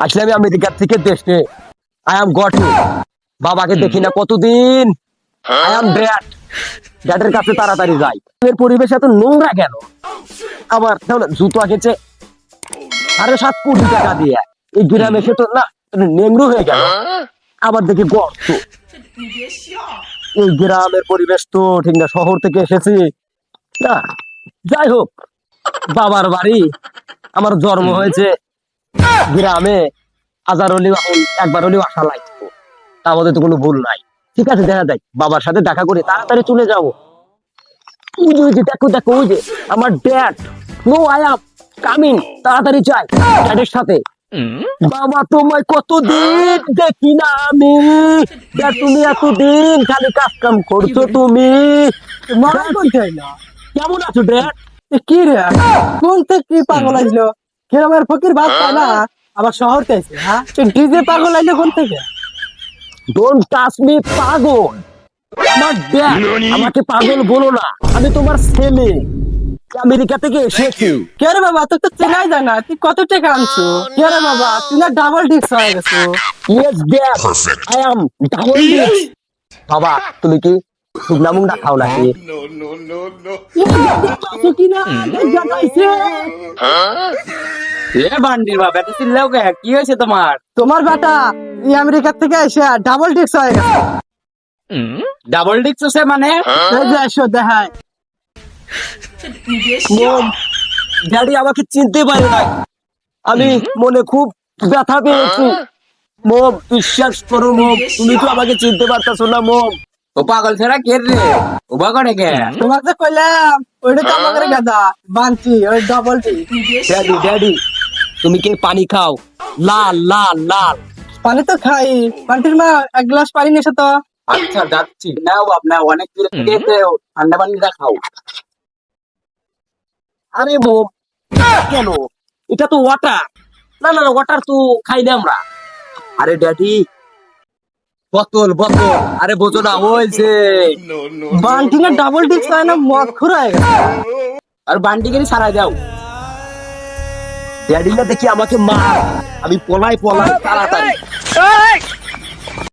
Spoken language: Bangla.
আসলে আমি আমেরিকা থেকে দেশে আই এম গট বাবাকে দেখি না কতদিন। আই এম ড্যাডের কাছে তাড়াতাড়ি যাই। এর পরিবেশ এত নোংরা কেন? আবার জুতো আঁকেছে 7.5 কোটি টাকা দিয়ে, এই গ্রামে এসে তো না নেংরু হয়ে গেল। আবার দেখি গর্ত। এই গ্রামের পরিবেশ তো ঠিক না, শহর থেকে এসেছি না। যাই হোক, বাবার বাড়ি, আমার জন্ম হয়েছে গ্রামে, হাজার হলেও একবার হলেও আশা লাগতো, তার মধ্যে তো কোনো ভুল নাই। ঠিক আছে, দেখা যাক, বাবার সাথে দেখা করে তাড়াতাড়ি চলে যাবো। ওই যে দেখো দেখো, ওই যে আমার dad. No, I am coming, তাড়াতাড়ি চাই ড্যাডের সাথে। বাবা, তোমায় কতদিন দেখি না আমি। ড্যাড, তুমি এতদিন খালি কাজ কাম করছো তুমি। কেমন আছো ড্যাড? কি রে, কোন থেকে কি পাগল আইলো? গ্রামের ফকির ভাত পায় না, আবার শহর থেকে। হ্যাঁ, ডিজে পাগল আইলো কোন থেকে? ডোন্ট টাচ মি পাগল। আমার ড্যাড, আমাকে পাগল বলো না, আমি তোমার ছেলে, আমেরিকা থেকে এসেছি। কে রে বাবা, তোর তো চেনাই যায় না, তুই কত টাকা আনছো? কে রে বাবা, তুই না ডাবল ডিস্ক হয়ে গেছো। Yes dad, I am double disc. বাবা, তুমি কি শুকনা মুখটা খাও নাকি? কি হয়েছে তোমার? তোমার বেটা এই আমেরিকা থেকে এসে ডাবল ডিস্ক হয়ে গেছে। ডাবল ডিস্ক আছে মানে? এই যে এসো দেখায়। মম, ড্যাডি আমাকে চিনতে পারে নাই, আমি মনে খুব ব্যথা পেয়েছি। মম, বিশ্বাস করো মম, তুমি তো আমাকে চিনতে পারতেছো না মম। ও পাগল ছেড়া কে রে? ও বাগনে কে? তোমাকে কইলাম ওইটা তো আমাকে গাদা বানছি, ওই ডাবল ডিস্ক। ড্যাডি ড্যাডি, তুমি কি পানি খাও? লাল লাল লাল। পানি তো খাই। পানির মা এক গ্লাস পানি নিয়ে এসো তো। আচ্ছা যাচ্ছি, নাও আপনার অনেক দূরে থেকে এসেও ঠান্ডা পানিটা খাও। আরে মম, কেন? এটা তো ওয়াটার। না না, ওয়াটার তো খাই না আমরা। আরে ড্যাডি, বোতল বোতল, আরে বোঝো না, ওই যে বান্টিনে ডাবল ডিস্ক হয় না, মদ খুঁড়ায় গেছে। আর বান্ডিগেরই সারাই দাও। ড্যাডি না দেখি আমাকে মার, আমি পলাই পলাই তাড়াতাড়ি।